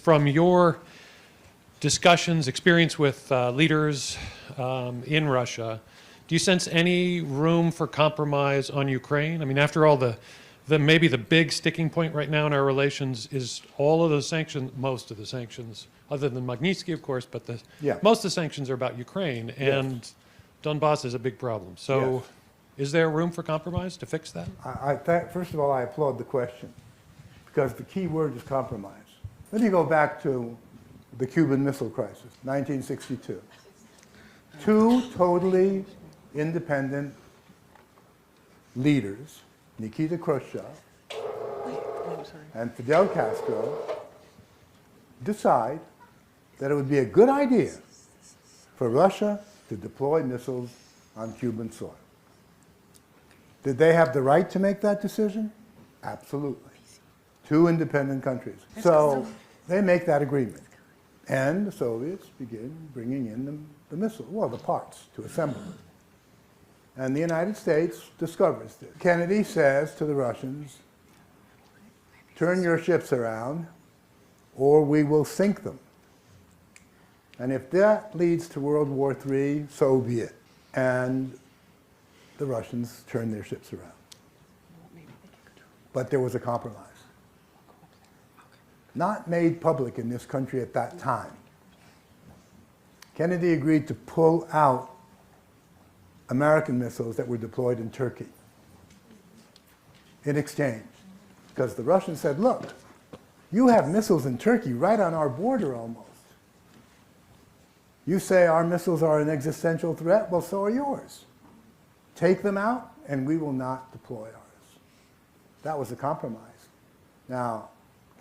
From your discussions, experience with leaders in Russia, do you sense any room for compromise on Ukraine? I mean, after all, maybe the big sticking point right now in our relations is all of the sanctions, most of the sanctions, other than Magnitsky, of course, but most of the sanctions are about Ukraine, and Donbass is a big problem. So is there room for compromise to fix that? First of all, I applaud the question, because the key word is compromise. Let me go back to the Cuban Missile Crisis, 1962. Two totally independent leaders, Nikita Khrushchev and Fidel Castro, decide that it would be a good idea for Russia to deploy missiles on Cuban soil. Did they have the right to make that decision? Absolutely. Two independent countries. So they make that agreement. And the Soviets begin bringing in the missile, well, the parts to assemble it. And the United States discovers this. Kennedy says to the Russians, turn your ships around or we will sink them. And if that leads to World War III, so be it. And the Russians turned their ships around. But there was a compromise. Not made public in this country at that time. Kennedy agreed to pull out American missiles that were deployed in Turkey in exchange. Because the Russians said, look, you have missiles in Turkey right on our border almost. You say our missiles are an existential threat, well, so are yours. Take them out and we will not deploy ours. That was a compromise. Now,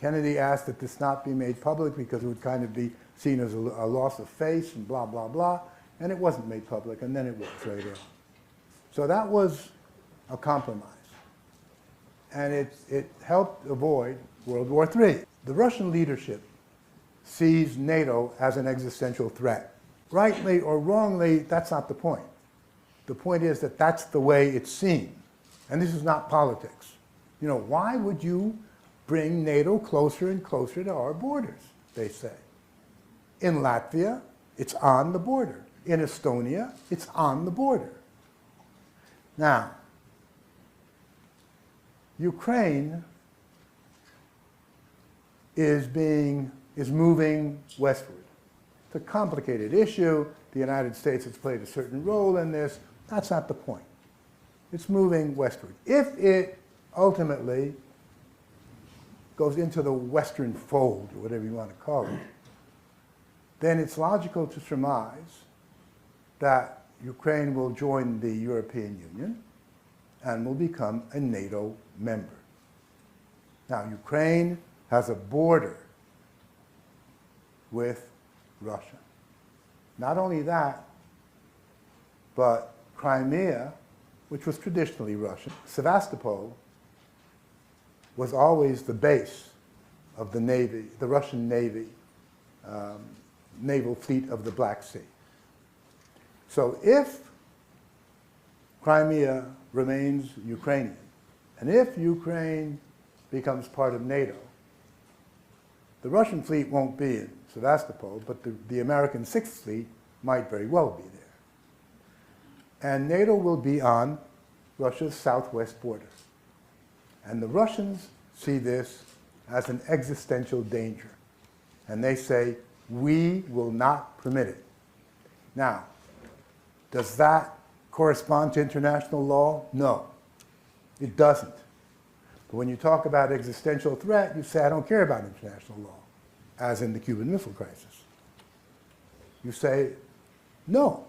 Kennedy asked that this not be made public because it would kind of be seen as a loss of face and blah, blah, blah. And it wasn't made public, and then it was later on. So that was a compromise. And it helped avoid World War III. The Russian leadership sees NATO as an existential threat. Rightly or wrongly, that's not the point. The point is that that's the way it's seen. And this is not politics. You know, why would you bring NATO closer and closer to our borders, they say. In Latvia, it's on the border. In Estonia, it's on the border. Now, Ukraine is moving westward. It's a complicated issue. The United States has played a certain role in this. That's not the point. It's moving westward. If it ultimately goes into the Western fold, or whatever you want to call it, then it's logical to surmise that Ukraine will join the European Union and will become a NATO member. Now, Ukraine has a border with Russia. Not only that, but Crimea, which was traditionally Russian, Sevastopol was always the base of the Navy, the Russian Navy, naval fleet of the Black Sea. So if Crimea remains Ukrainian, and if Ukraine becomes part of NATO, the Russian fleet won't be in Sevastopol, but the American Sixth Fleet might very well be there. And NATO will be on Russia's southwest border. And the Russians see this as an existential danger. And they say, we will not permit it. Now, does that correspond to international law? No, it doesn't. But when you talk about existential threat, you say, I don't care about international law, as in the Cuban Missile Crisis. You say, no,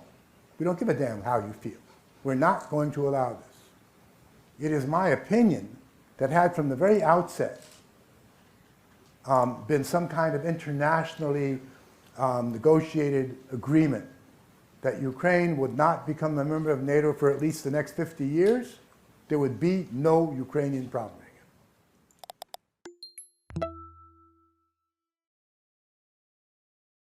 we don't give a damn how you feel. We're not going to allow this. It is my opinion that had from the very outset been some kind of internationally negotiated agreement that Ukraine would not become a member of NATO for at least the next 50 years, there would be no Ukrainian problem.